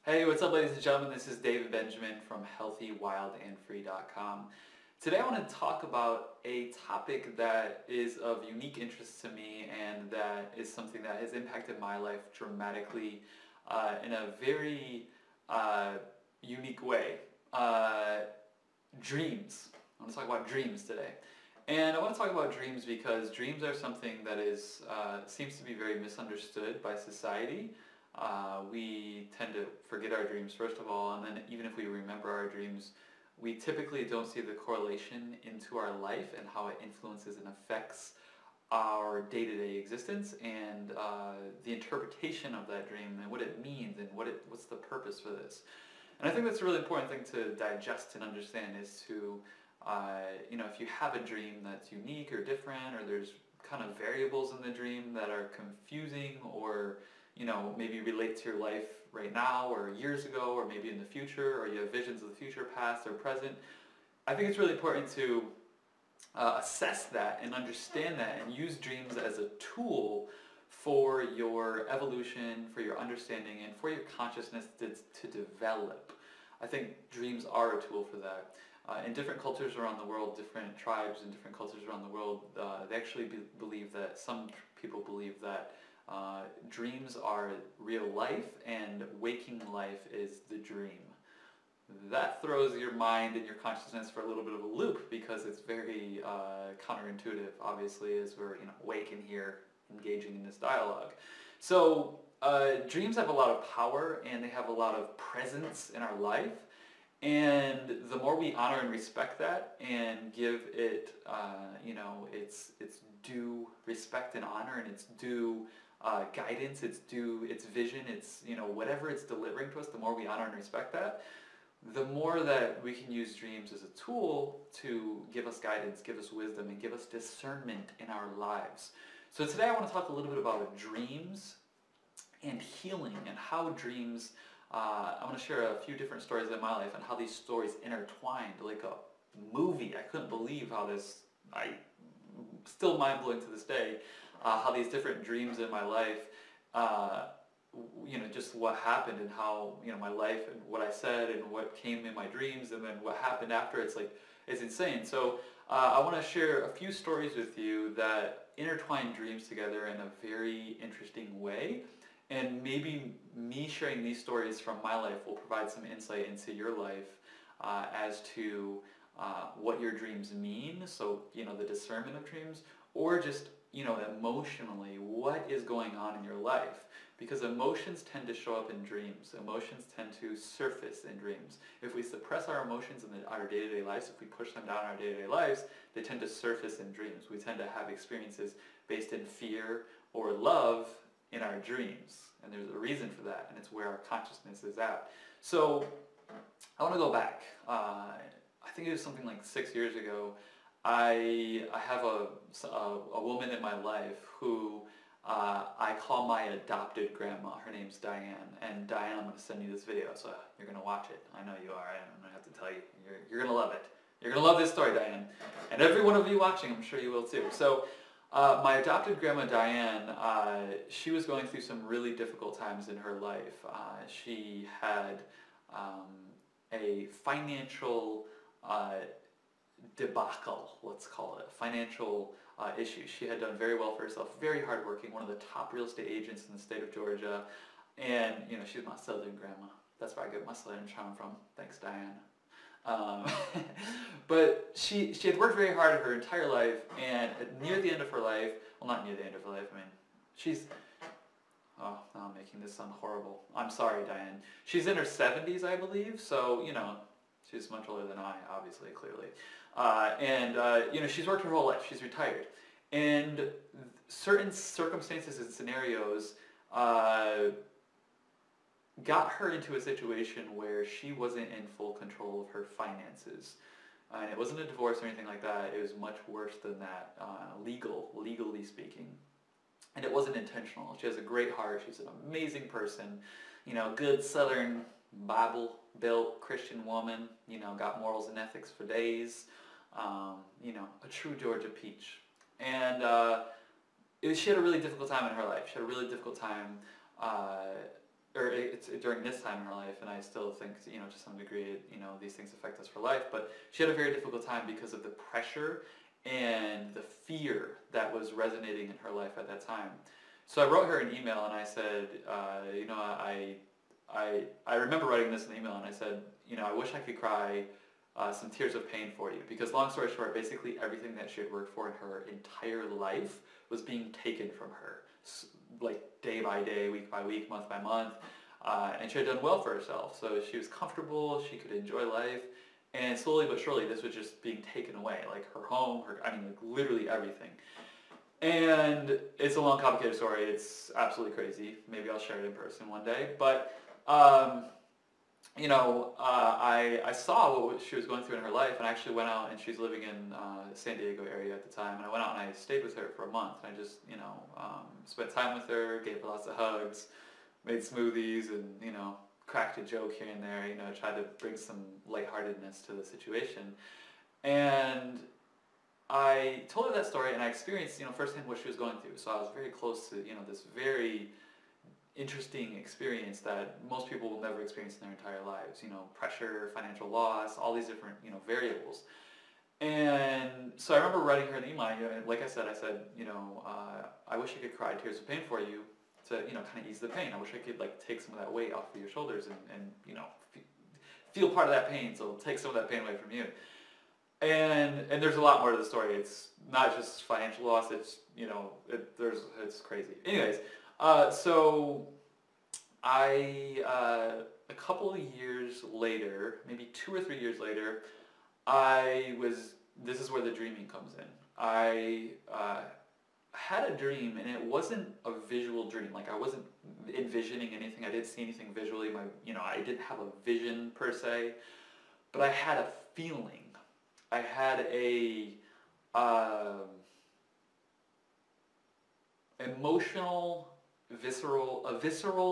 Hey, what's up, ladies and gentlemen? This is David Benjamin from healthywildandfree.com. Today I want to talk about a topic that is of unique interest to me and that is something that has impacted my life dramatically in a very unique way. Dreams. I want to talk about dreams today. And I want to talk about dreams because dreams are something that is seems to be very misunderstood by society. We tend to forget our dreams first of all, and then even if we remember our dreams, we typically don't see the correlation into our life and how it influences and affects our day-to-day existence and the interpretation of that dream and what it means and what's the purpose for this. And I think that's a really important thing to digest and understand is to, if you have a dream that's unique or different, or there's kind of variables in the dream that are confusing or maybe relate to your life right now or years ago or maybe in the future, or you have visions of the future, past or present. I think it's really important to assess that and understand that and use dreams as a tool for your evolution, for your understanding, and for your consciousness to develop. I think dreams are a tool for that. In different cultures around the world, different tribes in different cultures around the world, they actually believe that, some people believe that dreams are real life and waking life is the dream. That throws your mind and your consciousness for a little bit of a loop because it's very counterintuitive, obviously, as we're awake in here engaging in this dialogue. So dreams have a lot of power and they have a lot of presence in our life. And the more we honor and respect that and give it, its due respect and honor and its due guidance, its due, its vision, its, whatever it's delivering to us, the more we honor and respect that, the more that we can use dreams as a tool to give us guidance, give us wisdom, and give us discernment in our lives. So today I want to talk a little bit about dreams and healing and how dreams, I want to share a few different stories in my life and how these stories intertwined like a movie. I couldn't believe how still mind-blowing to this day, how these different dreams in my life, just what happened and how, my life and what I said and what came in my dreams and then what happened after, it's insane. So I want to share a few stories with you that intertwine dreams together in a very interesting way. And maybe me sharing these stories from my life will provide some insight into your life as to what your dreams mean, so, the discernment of dreams, or just, emotionally, what is going on in your life. Because emotions tend to show up in dreams. Emotions tend to surface in dreams. If we suppress our emotions in our day-to-day lives, if we push them down in our day-to-day lives, they tend to surface in dreams. We tend to have experiences based in fear or love in our dreams. And there's a reason for that, and it's where our consciousness is at. So I want to go back. I think it was something like 6 years ago. I have a woman in my life who I call my adopted grandma. Her name's Diane. And Diane, I'm going to send you this video, so you're going to watch it. I know you are. I'm going to have to tell you. You're going to love it. You're going to love this story, Diane. And every one of you watching, I'm sure you will too. So my adopted grandma, Diane, she was going through some really difficult times in her life. She had a financial debacle, let's call it, financial issue. She had done very well for herself, very hardworking, one of the top real estate agents in the state of Georgia, and she's my southern grandma. That's where I get my southern charm from. Thanks, Diane. But she had worked very hard her entire life, and near the end of her life, well, not near the end of her life, I mean, oh, now I'm making this sound horrible. I'm sorry, Diane. She's in her 70s, I believe, so, she's much older than I, obviously, clearly. She's worked her whole life. She's retired. And certain circumstances and scenarios got her into a situation where she wasn't in full control of her finances. And it wasn't a divorce or anything like that. It was much worse than that, legally speaking. And it wasn't intentional. She has a great heart. She's an amazing person. Good Southern Bible-built Christian woman. Got morals and ethics for days. A true Georgia peach. And she had a really difficult time in her life. She had a really difficult time or it's during this time in her life, and I still think, to some degree, these things affect us for life, but she had a very difficult time because of the pressure and the fear that was resonating in her life at that time. So I wrote her an email and I said, I remember writing this in the email and I said, I wish I could cry some tears of pain for you, because long story short, basically everything that she had worked for in her entire life was being taken from her, like day by day, week by week, month by month, and she had done well for herself, so she was comfortable, she could enjoy life, and slowly but surely this was just being taken away, like her home, like literally everything. And it's a long, complicated story. It's absolutely crazy. Maybe I'll share it in person one day. But, I saw what she was going through in her life, and I actually went out, and she's living in the San Diego area at the time, and I went out and I stayed with her for a month. And I just, spent time with her, gave her lots of hugs, made smoothies, and, cracked a joke here and there, tried to bring some lightheartedness to the situation. And I told her that story, and I experienced, firsthand what she was going through. So I was very close to, this very interesting experience that most people will never experience in their entire lives. Pressure, financial loss, all these different, variables. And so I remember writing her an email. Like I said, I wish I could cry tears of pain for you to, kind of ease the pain. I wish I could take some of that weight off of your shoulders and feel part of that pain. So take some of that pain away from you. And there's a lot more to the story. It's not just financial loss. It's it's crazy. Anyways, so I a couple of years later, maybe 2 or 3 years later, this is where the dreaming comes in. I had a dream, and it wasn't a visual dream. Like, I wasn't envisioning anything. I didn't see anything visually. I didn't have a vision per se, but I had a feeling. I had a visceral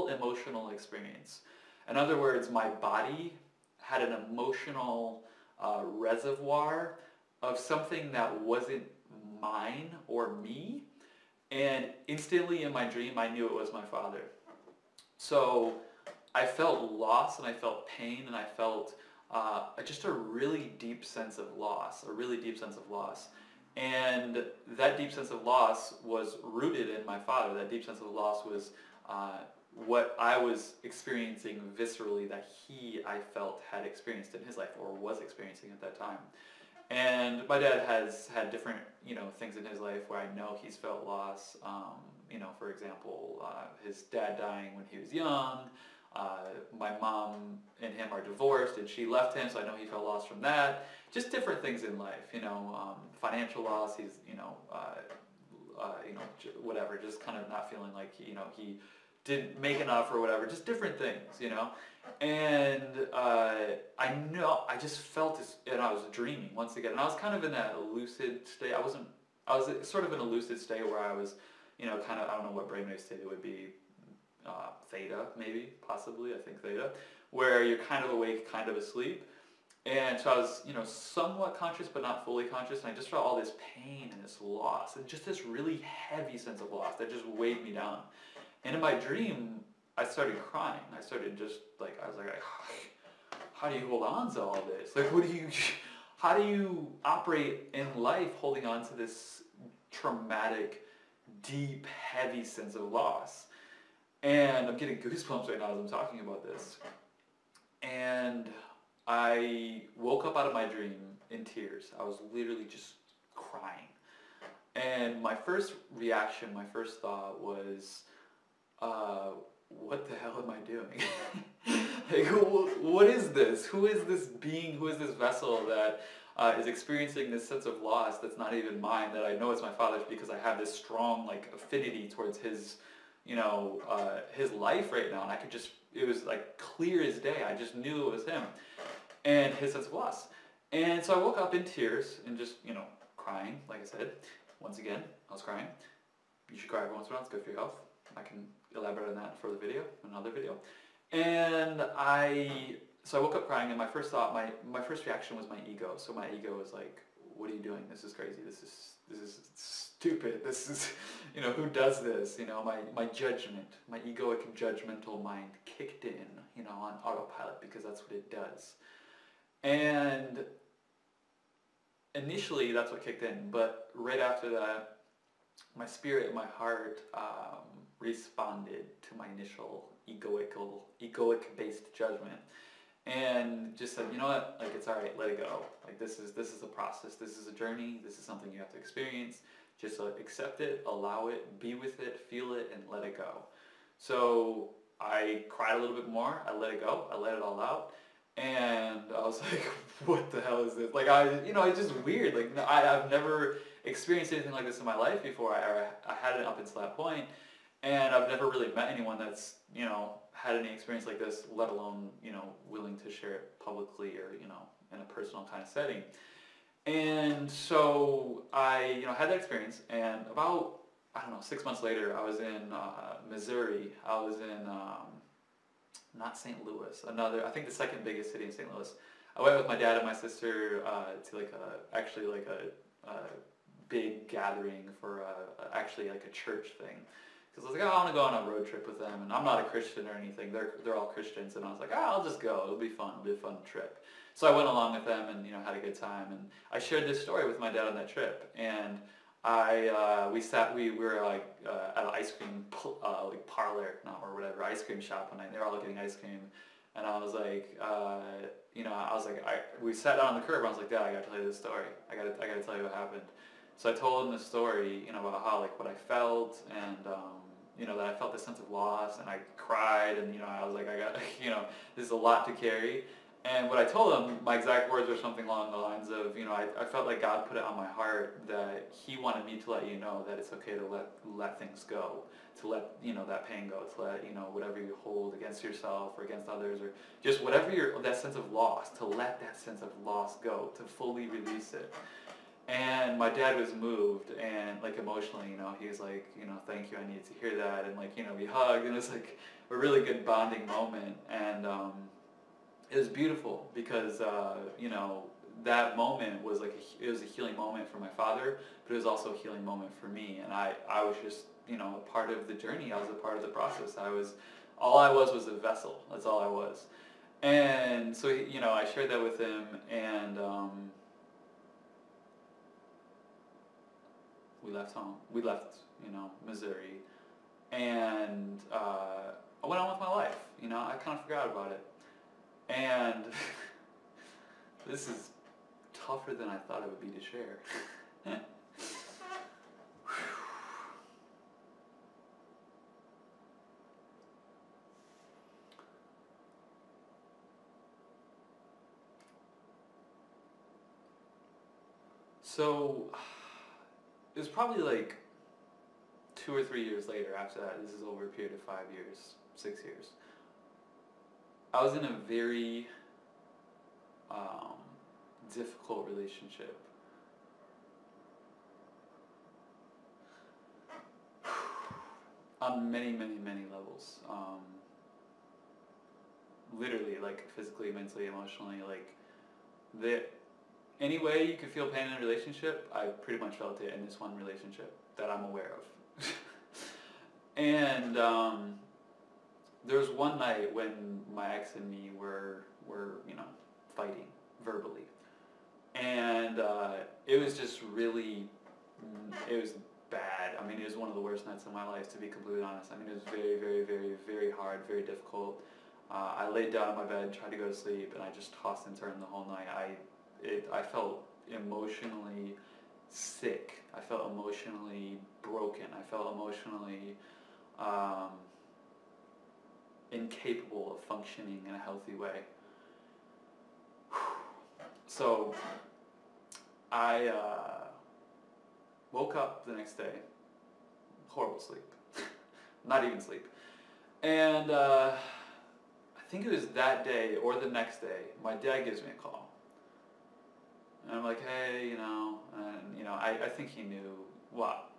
emotional experience. In other words, my body had an emotional reservoir of something that wasn't mine or me, and instantly in my dream I knew it was my father. So I felt loss, and I felt pain, and I felt just a really deep sense of loss, And that deep sense of loss was rooted in my father. That deep sense of loss was what I was experiencing viscerally that I felt had experienced in his life, or was experiencing at that time. And my dad has had different, things in his life where I know he's felt loss. For example, his dad dying when he was young. My mom and him are divorced, and she left him, so I know he felt lost from that. Just different things in life, financial loss. He's, whatever, just kind of not feeling like he didn't make enough or whatever. Just different things, And I just felt this, and I was dreaming once again, and I was kind of in that lucid state. I was sort of in a lucid state where I was, kind of, I don't know what brainwave state it would be. Theta, maybe, possibly, I think theta, where you're kind of awake, kind of asleep. And so I was, somewhat conscious, but not fully conscious, and I just felt all this pain and this loss, and just this really heavy sense of loss that just weighed me down. And in my dream, I started crying. I started just, I was like, how do you hold on to all this? How do you operate in life holding on to this traumatic, deep, heavy sense of loss? And I'm getting goosebumps right now as I'm talking about this. And I woke up out of my dream in tears. I was literally just crying. And my first reaction, my first thought was, what the hell am I doing? What is this? Who is this being? Who is this vessel that is experiencing this sense of loss that's not even mine, that I know it's my father's because I have this strong affinity towards his his life right now, and I could just, it was clear as day. I just knew it was him and his sense of loss. And so I woke up in tears and just, crying, like I said. Once again, I was crying. You should cry every once in a while, it's good for your health. I can elaborate on that for the video, another video. And so I woke up crying, and my first thought, my first reaction was my ego. So my ego was like, what are you doing? This is crazy. This is stupid. This is, who does this? My judgment, my egoic judgmental mind kicked in, on autopilot because that's what it does. And initially that's what kicked in, but right after that, my spirit and my heart responded to my initial egoic-based judgment, and just said, you know what, like, it's all right, let it go. Like, this is a process, this is a journey, this is something you have to experience. Just accept it, allow it, be with it, feel it, and let it go. So I cried a little bit more. I let it go. I let it all out. And I was like, what the hell is this? Like, it's just weird. Like, I've never experienced anything like this in my life before. I hadn't up until that point. And I've never really met anyone that's, had any experience like this, let alone, willing to share it publicly or, in a personal kind of setting. And so I, had that experience, and about, 6 months later, I was in Missouri. I was in, not St. Louis, I think the second biggest city in St. Louis. I went with my dad and my sister to a big gathering for actually a church thing. Because I was like, I want to go on a road trip with them, and I'm not a Christian or anything. They're all Christians, and I was like, I'll just go. It'll be fun. It'll be a fun trip. So I went along with them and had a good time. And I shared this story with my dad on that trip. And we were at an ice cream parlor, or whatever, ice cream shop one night. They were all getting ice cream, and I was like, we sat down on the curb. And I was like, Dad, I gotta tell you this story. I gotta tell you what happened. So I told him the story, about how what I felt, and that I felt this sense of loss, and I cried, and I was like, this is a lot to carry. And what I told him, my exact words were something along the lines of, I felt like God put it on my heart that He wanted me to let you know that it's okay to let things go, to let that pain go, to let whatever you hold against yourself or against others, or just whatever that sense of loss, to let that sense of loss go, to fully release it. And my dad was moved, and emotionally, he was like, thank you, I needed to hear that, and we hugged, and it was like a really good bonding moment. And it was beautiful because that moment was it was a healing moment for my father, but it was also a healing moment for me. And I was just a part of the journey. I was a part of the process. All I was a vessel. That's all I was. And so I shared that with him, and we left home. We left Missouri, and I went on with my life. I kind of forgot about it. And this is tougher than I thought it would be to share. So it was probably 2 or 3 years later after that. This is over a period of 5 years, 6 years. I was in a very difficult relationship. On many, many, many levels. Literally, physically, mentally, emotionally, any way you could feel pain in a relationship, I pretty much felt it in this one relationship that I'm aware of. And there was one night when my ex and me were fighting verbally, and it was just really, it was bad. I mean, it was one of the worst nights of my life, to be completely honest. I mean, it was very, very, very, very hard, very difficult. I laid down on my bed, tried to go to sleep, and I just tossed and turned the whole night. I felt emotionally sick. I felt emotionally broken. I felt emotionally incapable of functioning in a healthy way. So I woke up the next day, horrible sleep, not even sleep, and I think it was that day or the next day, my dad gives me a call, and I'm like, hey, I think he knew. Well,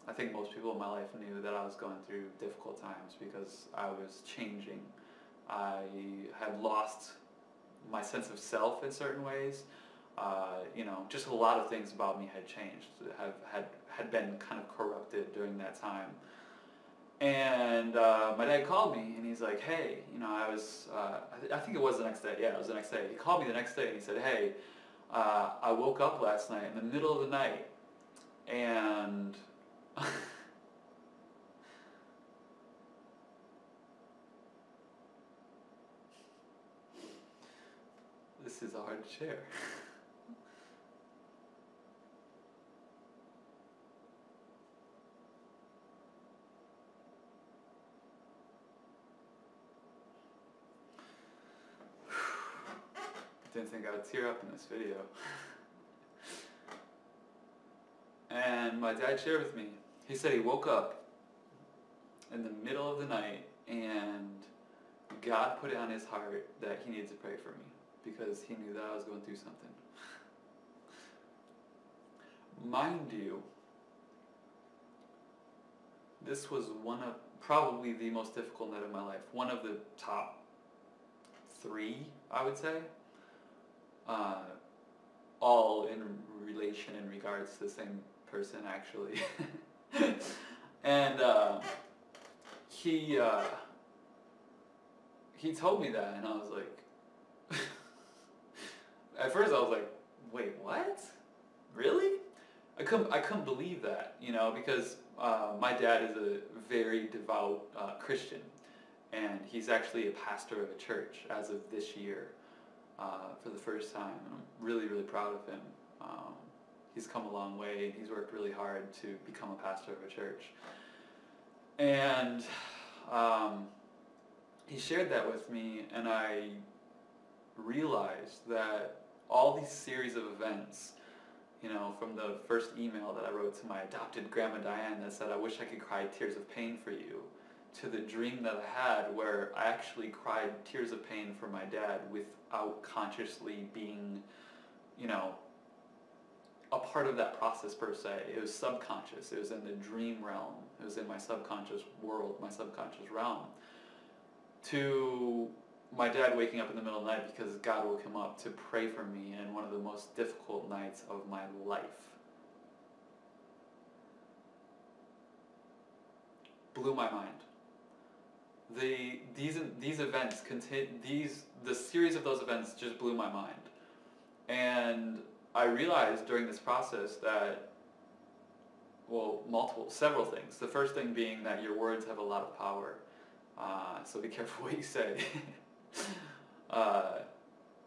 I think most people in my life knew that I was going through difficult times because I was changing. I had lost my sense of self in certain ways. Just a lot of things about me had changed, had been kind of corrupted during that time. And my dad called me and he's like, hey, I think it was the next day. Yeah, it was the next day. He called me the next day and he said, hey, I woke up last night in the middle of the night and this is a hard chair. Didn't think I would tear up in this video. And my dad shared with me, he said he woke up in the middle of the night and God put it on his heart that he needed to pray for me because he knew that I was going through something. Mind you, this was probably the most difficult night of my life. One of the top 3, I would say. All in relation in regards to the same person, actually. And he told me that, and I was like, at first I was like, wait, what? Really? I couldn't believe that, because my dad is a very devout Christian, and he's actually a pastor of a church as of this year. For the first time. I'm really, really proud of him. He's come a long way and he's worked really hard to become a pastor of a church. And he shared that with me, and I realized that all these series of events, from the first email that I wrote to my adopted grandma Diane that said, I wish I could cry tears of pain for you, to the dream that I had where I actually cried tears of pain for my dad without consciously being, a part of that process per se. It was subconscious. It was in the dream realm. It was in my subconscious world, my subconscious realm. To my dad waking up in the middle of the night because God woke him up to pray for me in one of the most difficult nights of my life. Blew my mind. These events the series of those events just blew my mind, and I realized during this process that, several things. The first thing being that your words have a lot of power, so be careful what you say,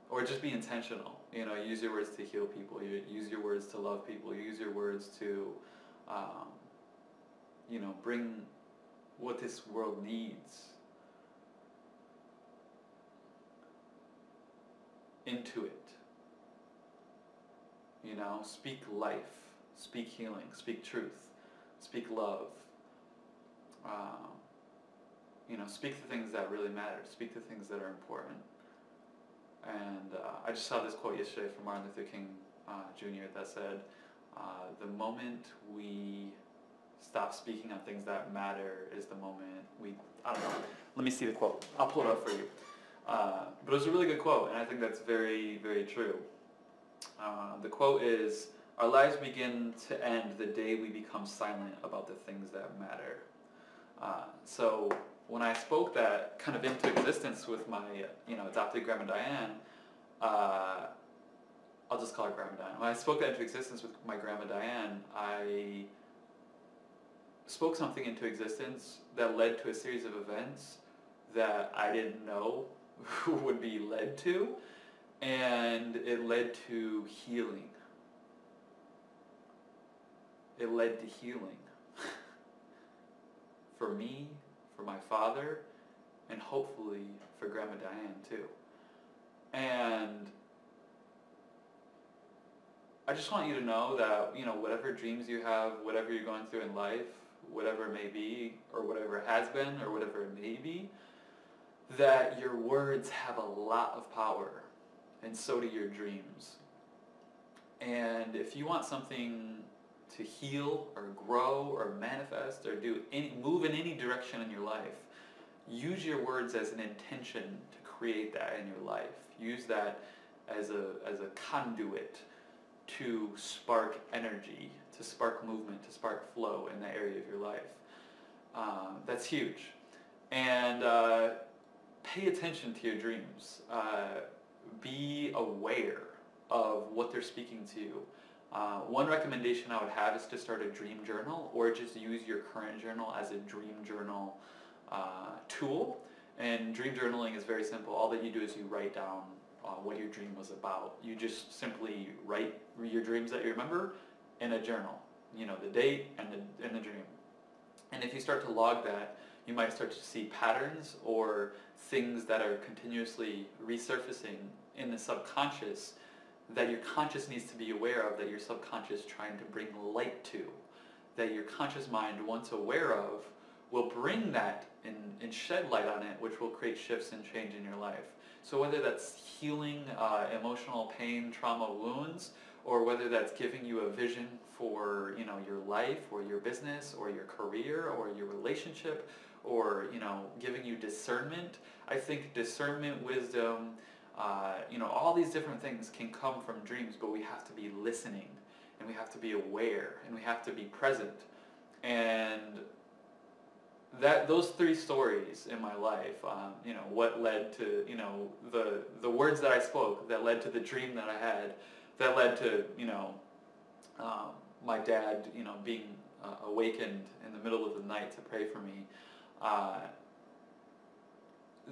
or just be intentional. Use your words to heal people. Use your words to love people. Use your words to, bring what this world needs into it. Speak life, speak healing, speak truth, speak love. Speak the things that really matter, speak the things that are important. And I just saw this quote yesterday from Martin Luther King Jr. that said, the moment we stop speaking on things that matter is the moment I don't know. Let me see the quote. I'll pull it up for you. But it was a really good quote, and I think that's very, very true. The quote is, our lives begin to end the day we become silent about the things that matter. So when I spoke that kind of into existence with my adopted grandma Diane, I'll just call her Grandma Diane. When I spoke that into existence with my Grandma Diane, I spoke something into existence that led to a series of events that I didn't know would be led to, and it led to healing. It led to healing for me, for my father, and hopefully for Grandma Diane too. And I just want you to know that, whatever dreams you have, whatever you're going through in life, whatever it may be, or whatever it has been, or whatever it may be, that your words have a lot of power, and so do your dreams. And if you want something to heal, or grow, or manifest, or move in any direction in your life, use your words as an intention to create that in your life. Use that as a conduit to spark energy, to spark movement, to spark flow in that area of your life. That's huge. And pay attention to your dreams. Be aware of what they're speaking to you. One recommendation I would have is to start a dream journal, or just use your current journal as a dream journal tool. And dream journaling is very simple. All that you do is you write down what your dream was about. You just simply write your dreams that you remember in a journal. You know, the date and the dream. And if you start to log that, you might start to see patterns or things that are continuously resurfacing in the subconscious that your conscious needs to be aware of, that your subconscious is trying to bring light to, that your conscious mind, once aware of, will bring that and shed light on it, which will create shifts and change in your life. So whether that's healing emotional pain, trauma, wounds, or whether that's giving you a vision for, you know, your life or your business or your career or your relationship, or, you know, giving you discernment. I think discernment, wisdom, you know, all these different things can come from dreams, but we have to be listening, and we have to be aware, and we have to be present. And those three stories in my life, you know, what led to, you know, the words that I spoke, that led to the dream that I had, that led to, you know, my dad, you know, being awakened in the middle of the night to pray for me.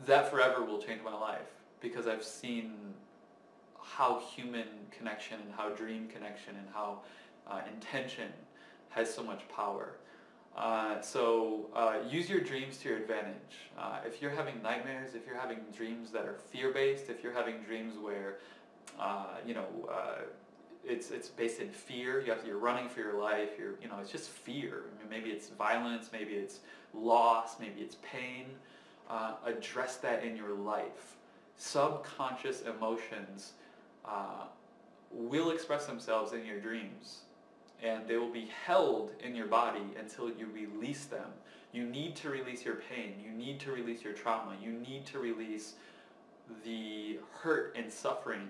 That forever will change my life, because I've seen how human connection and how dream connection and how intention has so much power. So use your dreams to your advantage. If you're having nightmares, if you're having dreams that are fear-based, if you're having dreams where you know, it's based in fear, you're running for your life, you know, it's just fear. I mean, maybe it's violence, maybe it's loss, maybe it's pain. Address that in your life. Subconscious emotions will express themselves in your dreams, and they will be held in your body until you release them. You need to release your pain. You need to release your trauma. You need to release the hurt and suffering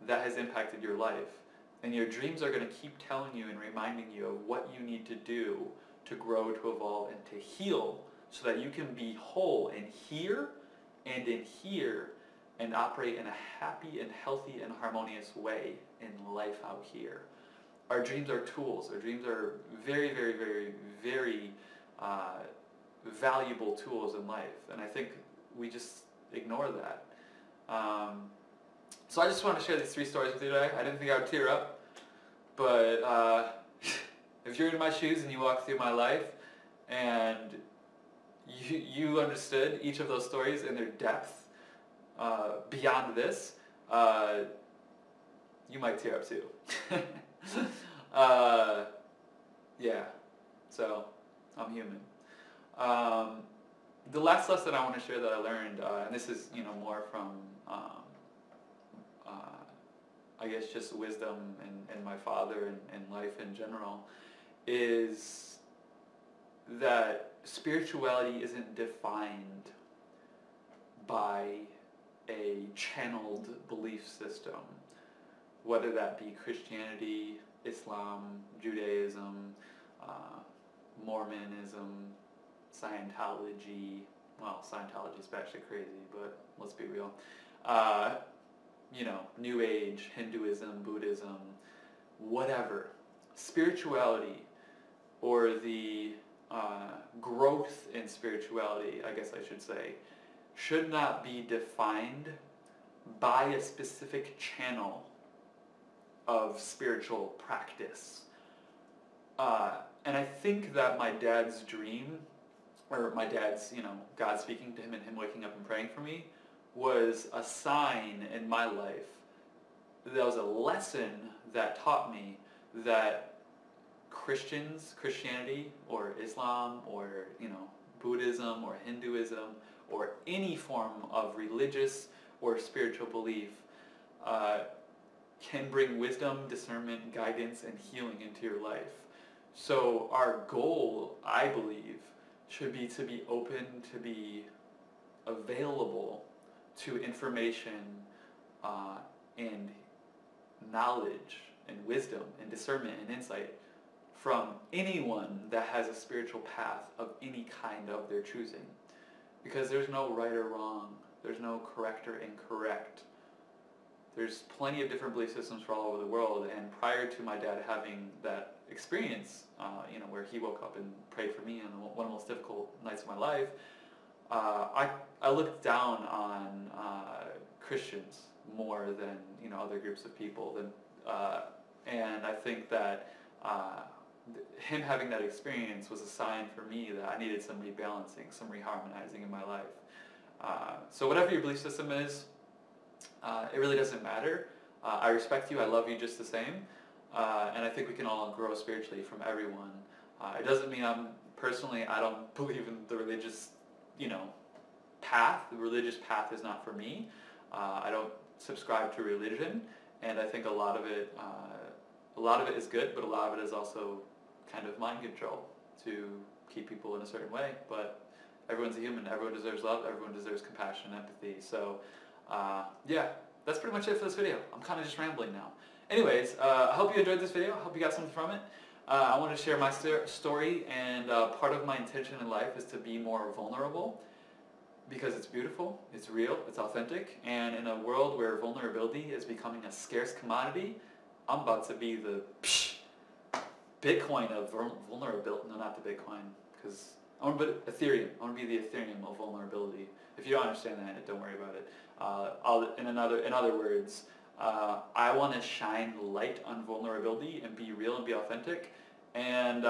that has impacted your life. And your dreams are going to keep telling you and reminding you of what you need to do to grow, to evolve, and to heal, so that you can be whole in here and in here, and operate in a happy and healthy and harmonious way in life out here. Our dreams are tools. Our dreams are very, very, very, very valuable tools in life, and I think we just ignore that. So I just want to share these three stories with you today. I didn't think I would tear up, but if you're in my shoes and you walk through my life and you understood each of those stories in their depth beyond this, you might tear up too. Yeah, so I'm human. The last lesson I want to share that I learned, and this is, you know, more from I guess just wisdom and my father and life in general, is that spirituality isn't defined by a channeled belief system, whether that be Christianity, Islam, Judaism, Mormonism, Scientology. Well, Scientology is actually crazy, but let's be real. You know, New Age, Hinduism, Buddhism, whatever. Spirituality, or the growth in spirituality, I guess I should say, should not be defined by a specific channel of spiritual practice. And I think that my dad's dream, or my dad's, you know, God speaking to him and him waking up and praying for me, was a sign in my life. That was a lesson that taught me that Christianity, or Islam, or, you know, Buddhism, or Hinduism, or any form of religious or spiritual belief can bring wisdom, discernment, guidance, and healing into your life. So our goal, I believe, should be to be open, to be available to information and knowledge and wisdom and discernment and insight from anyone that has a spiritual path of any kind of their choosing. Because there's no right or wrong. There's no correct or incorrect. There's plenty of different belief systems for all over the world, and prior to my dad having that experience, where he woke up and prayed for me on one of the most difficult nights of my life, I looked down on Christians more than other groups of people, and I think that him having that experience was a sign for me that I needed some rebalancing, some reharmonizing in my life. So whatever your belief system is, it really doesn't matter. I respect you, I love you just the same, and I think we can all grow spiritually from everyone. It doesn't mean I don't believe in the religious, path. The religious path is not for me. I don't subscribe to religion, and I think a lot of it is good, but a lot of it is also kind of mind control to keep people in a certain way. But everyone's a human. Everyone deserves love. Everyone deserves compassion and empathy. So, yeah, that's pretty much it for this video. I'm kind of just rambling now. Anyways, I hope you enjoyed this video. I hope you got something from it. I wanted to share my story, and part of my intention in life is to be more vulnerable because it's beautiful, it's real, it's authentic, and in a world where vulnerability is becoming a scarce commodity, I'm about to be the Bitcoin of vulnerability. No, not the Bitcoin, because I want to be Ethereum. I want to be the Ethereum of vulnerability. If you don't understand that, don't worry about it. In other words, I want to shine light on vulnerability and be real and be authentic, and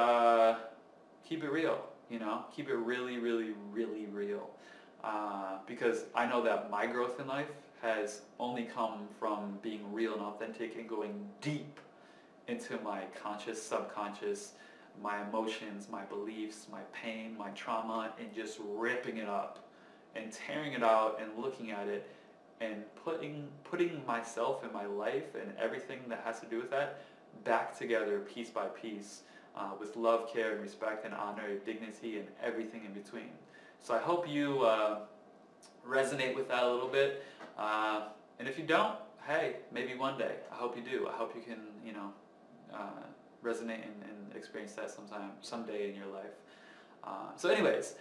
keep it real. Keep it really, really, really real. Because I know that my growth in life has only come from being real and authentic and going deep into my conscious, subconscious, my emotions, my beliefs, my pain, my trauma, and just ripping it up and tearing it out and looking at it and putting myself and my life and everything that has to do with that back together piece by piece, with love, care, and respect and honor, dignity, and everything in between. So I hope you resonate with that a little bit, and if you don't, hey, maybe one day. I hope you do. I hope you can, resonate and experience that someday in your life. So anyways,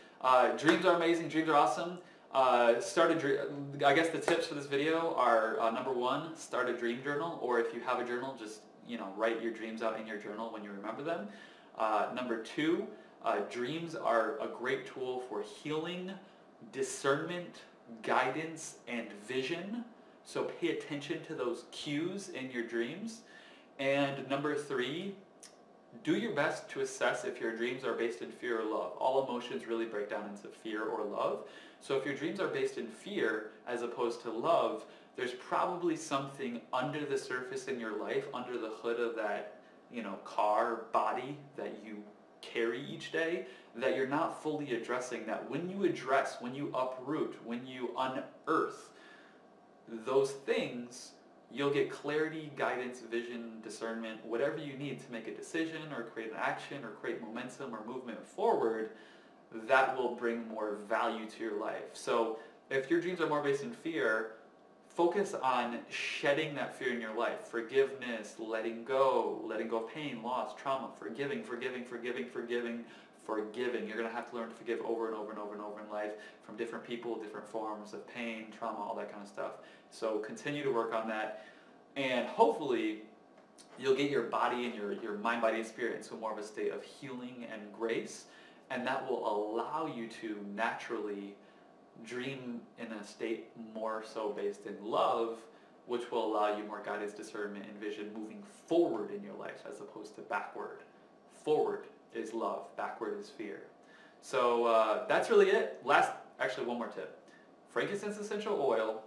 dreams are amazing. Dreams are awesome. I guess the tips for this video are, number one, start a dream journal, or if you have a journal, just write your dreams out in your journal when you remember them. Number two, dreams are a great tool for healing, discernment, guidance, and vision. So pay attention to those cues in your dreams. And number three, do your best to assess if your dreams are based in fear or love. All emotions really break down into fear or love. So if your dreams are based in fear as opposed to love, there's probably something under the surface in your life, under the hood of that, car, body that you carry each day, that you're not fully addressing, that when you address, when you uproot, when you unearth those things, you'll get clarity, guidance, vision, discernment, whatever you need to make a decision or create an action or create momentum or movement forward that will bring more value to your life. So if your dreams are more based in fear, focus on shedding that fear in your life. Forgiveness, letting go of pain, loss, trauma, forgiving. You're going to have to learn to forgive over and over and over and over in life from different people, different forms of pain, trauma, all that kind of stuff. So continue to work on that, and hopefully you'll get your body and your mind, body, and spirit into more of a state of healing and grace, and that will allow you to naturally dream in a state more so based in love, which will allow you more guidance, discernment, and vision moving forward in your life as opposed to backward. Forward is love, backward is fear. So that's really it. Actually one more tip. Frankincense essential oil,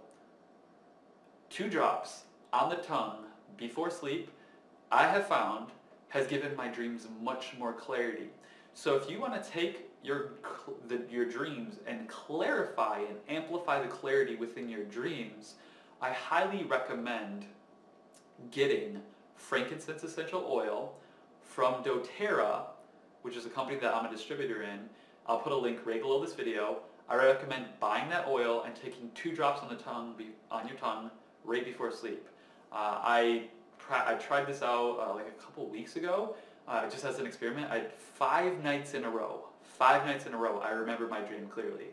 2 drops on the tongue before sleep, I have found has given my dreams much more clarity. So if you want to take your dreams and clarify and amplify the clarity within your dreams, I highly recommend getting frankincense essential oil from doterra, which is a company that I'm a distributor in. I'll put a link right below this video. I recommend buying that oil and taking 2 drops on your tongue right before sleep. I tried this out like a couple weeks ago, just as an experiment. I had 5 nights in a row. 5 nights in a row, I remember my dream clearly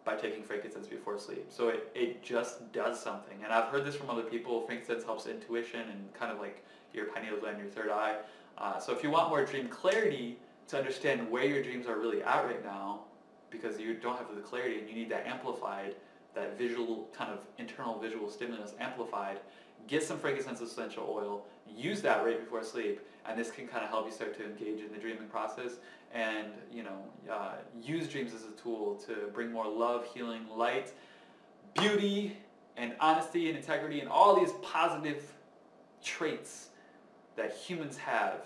by taking frankincense before sleep. So it just does something. And I've heard this from other people. Frankincense helps intuition and kind of like your pineal gland, your third eye. So if you want more dream clarity to understand where your dreams are really at right now, because you don't have the clarity and you need that amplified, that visual kind of internal visual stimulus amplified, get some frankincense essential oil, use that right before sleep, and this can kind of help you start to engage in the dreaming process and, you know, use dreams as a tool to bring more love, healing, light, beauty, and honesty and integrity and all these positive traits that humans have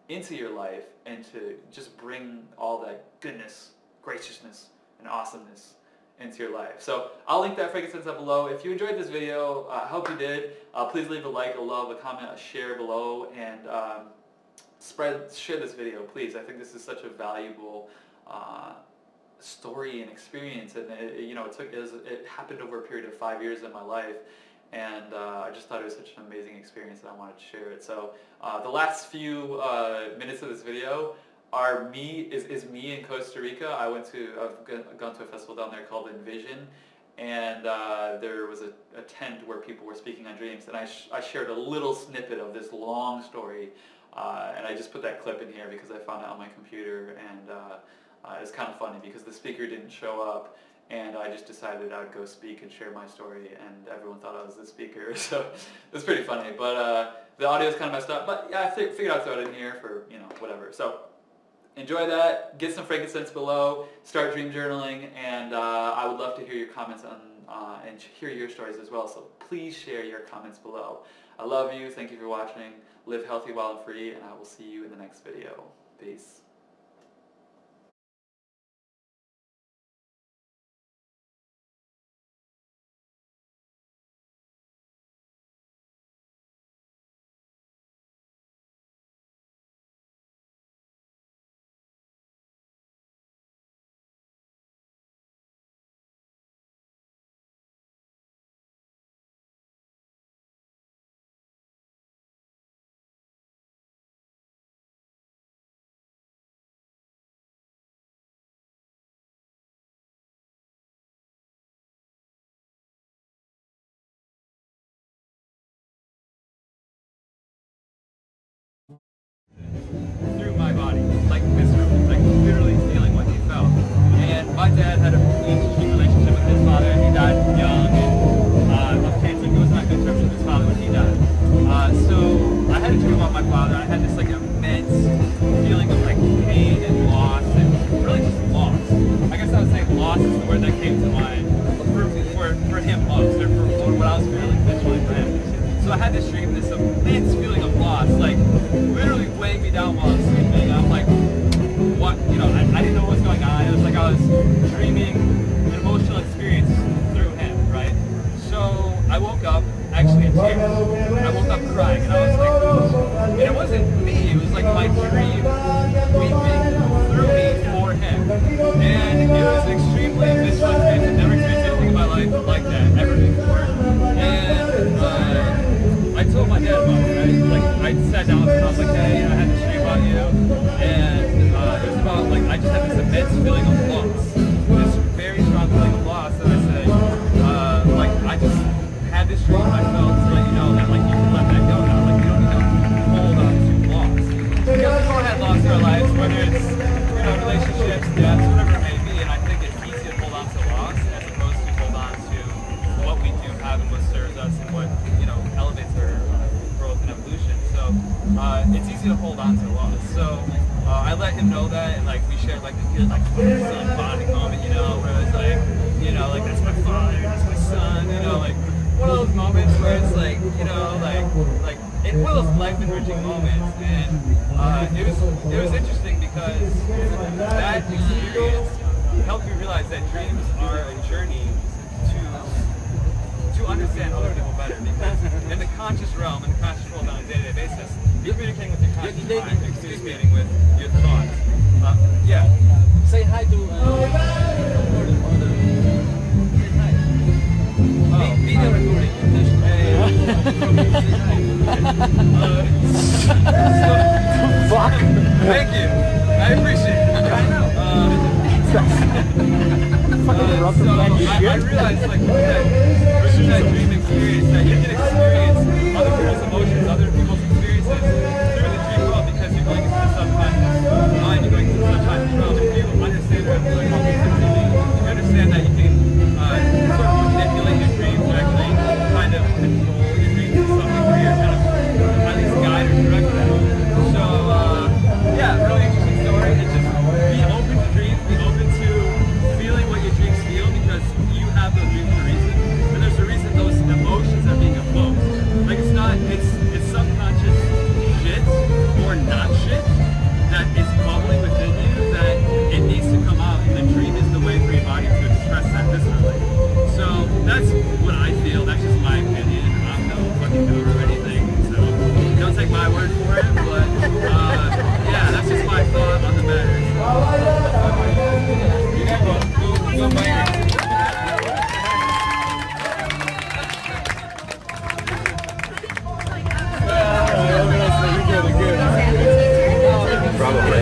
into your life, and to just bring all that goodness, graciousness, and awesomeness into your life. So I'll link that frankincense up below. If you enjoyed this video, I hope you did. Please leave a like, a love, a comment, a share below, and share this video, please. I think this is such a valuable story and experience, and it happened over a period of 5 years in my life, and I just thought it was such an amazing experience that I wanted to share it. So the last few minutes of this video are me in Costa Rica. I've gone to a festival down there called Envision, and there was a tent where people were speaking on dreams, and I shared a little snippet of this long story, and I just put that clip in here because I found it on my computer, and it's kind of funny because the speaker didn't show up, and I just decided I would go speak and share my story, and everyone thought I was the speaker, so it was pretty funny. But the audio is kind of messed up, but yeah, I figured I'd throw it in here for, you know, whatever. So enjoy that, get some frankincense below, start dream journaling, and I would love to hear your comments on and hear your stories as well, so please share your comments below. I love you, thank you for watching, live healthy, wild, and free, and I will see you in the next video. Peace. Through my body, like viscerally, like literally feeling what he felt. And my dad had a interesting relationship with his father. He died young and of cancer. He was not good terms with his father when he died. So I had a dream about my father. I had this like immense feeling of like pain and loss, and really just loss. I guess I would say loss is the word that came to mind for him most, or for what I was feeling visually for him. So I had this dream, this immense feeling of loss, like literally weighing me down while I was sleeping. I'm like, what, you know, I didn't know what was going on. It was like I was dreaming an emotional experience through him, right? So I woke up actually in tears. I woke up crying, and I was like, and it wasn't me, it was like my dream weeping through me for him. And it was an extremely visceral experience. I've never experienced anything in my life like that ever before. And I told my dad about it, right? Like, I sat down with him and I was like, hey, I had this dream about you, and it was about, like, I just had this immense feeling of loss, this very strong feeling of loss, and I said, like, I just had this dream, and I felt to let you know that, like, you can let that go now, like, you don't need to hold on to loss, because we've all had loss in our lives, whether it's, you know, relationships, deaths, whatever it may be, and I think it's easy to hold on to loss, as opposed to hold on to what we do have and what serves us and what, you know, elevates our growth and evolution. So it's easy to hold on to loss. So I let him know that, and like we shared like this like bonding moment, you know, where it was like, you know, like that's my father, that's my son, you know, like one of those moments where it's like, you know, like one of those life enriching moments. And it was interesting because that experience helped me realize that dreams are a journey to understand other people better, because in the conscious realm, in the conscious world on a day-to-day basis, you're communicating with your conscious mind, you're communicating with your thoughts. Yeah. Say hi to mother. Say hi. Be the recording. Hey. Thank you. I appreciate it. I know. I realized, like, through that dream experience, that you can experience other people's emotions, other people's experiences through the dream world because you're going into the subconscious mind, you're going into the subconscious realm. If you understand what Outtakes is dreaming, you understand that you can sort of manipulate your dreams, or actually kind of control your dreams to some degree, or kind of at least guide or direct them. So, yeah, really interesting story. It's just be open to dreams, be open to feeling what your dreams feel, because you have those dreams for a reason, and there's a reason those emotions are being evoked. Like, it's subconscious shit or not shit that is bubbling within you that it needs to come out, and the dream is the way for your body to express that viscerally. So that's what I feel. That's just my opinion. I'm no fucking guru or anything, so don't take my word for it, but yeah, that's just my thought on the matter. Go by your Probably.